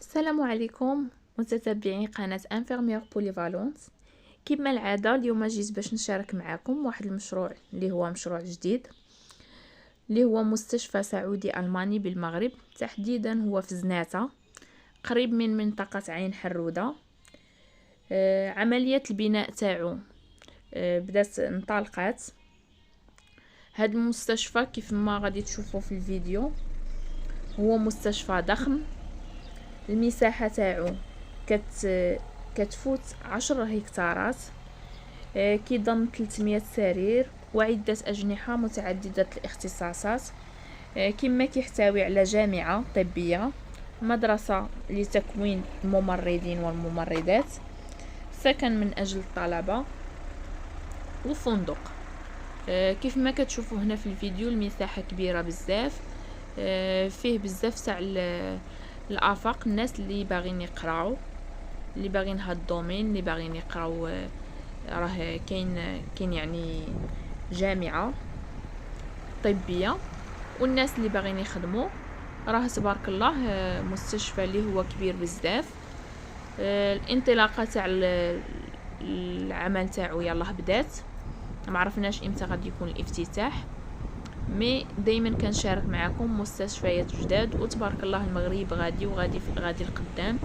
السلام عليكم متتبعين قناة انفيرميير بوليفالونت. كما العادة اليوم جيت باش نشارك معكم واحد المشروع اللي هو مشروع جديد، اللي هو مستشفى سعودي ألماني بالمغرب، تحديدا هو في زناتة قريب من منطقة عين حرودة. عملية البناء تاعو بدات انطلقت. هذا المستشفى كيف ما غادي تشوفوا في الفيديو هو مستشفى ضخم، المساحة تاعو كتفوت 10 هكتارات، كيضم 300 سرير وعدة أجنحة متعددة الاختصاصات، كما كيحتوي على جامعة طبية، مدرسة لتكوين الممرضين والممرضات، سكن من أجل الطلبة، وفندق. كيف ما كتشوفوا هنا في الفيديو المساحة كبيرة بزاف، فيه بزاف تاع الافاق، الناس اللي باغيين يقراو، اللي باغيين هاد الدومين، اللي باغيين يقراو. راه كاين يعني جامعه طبيه، والناس اللي باغيين يخدموا. راه تبارك الله مستشفى اللي هو كبير بزاف. الانطلاقه تاع العمل تاعو يلاه بدات، ما عرفناش امتى غادي يكون الافتتاح، مي دائما كنشارك معكم مستشفيات جداد، وتبارك الله المغرب غادي القدام.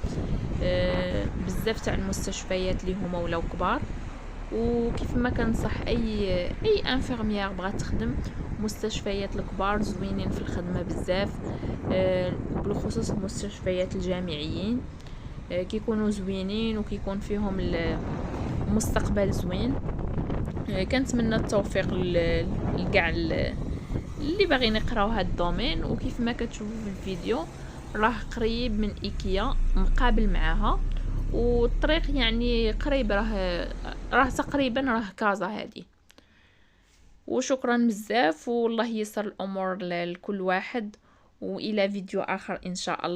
بزاف تاع المستشفيات اللي هما ولاو كبار، وكيف ما كنصح اي انفيرميير بغات تخدم، مستشفيات الكبار زوينين في الخدمه بزاف. بالخصوص المستشفيات الجامعيين كيكونوا زوينين وكيكون فيهم المستقبل زوين. كنتمنى التوفيق لكاع اللي باغيين يقراو هاد الدومين. وكيف ما كتشوفوا في الفيديو راه قريب من ايكيا، مقابل معاها، والطريق يعني قريب، راه تقريبا راه كازا هادي. وشكرا بزاف، والله ييسر الامور لكل واحد، والى فيديو اخر ان شاء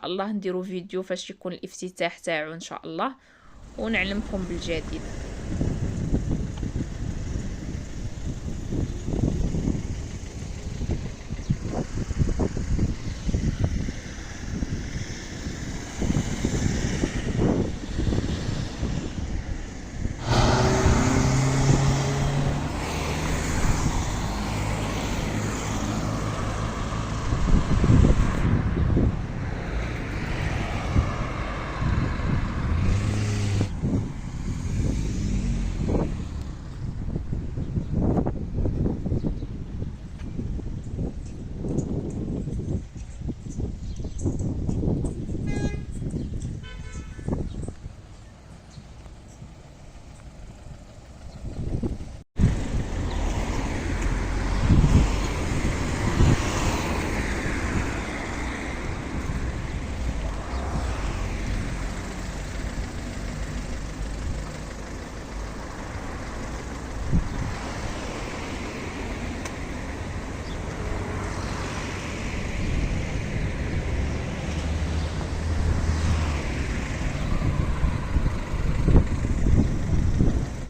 الله نديرو فيديو فاش يكون الافتتاح تاعو ان شاء الله، ونعلمكم بالجديد.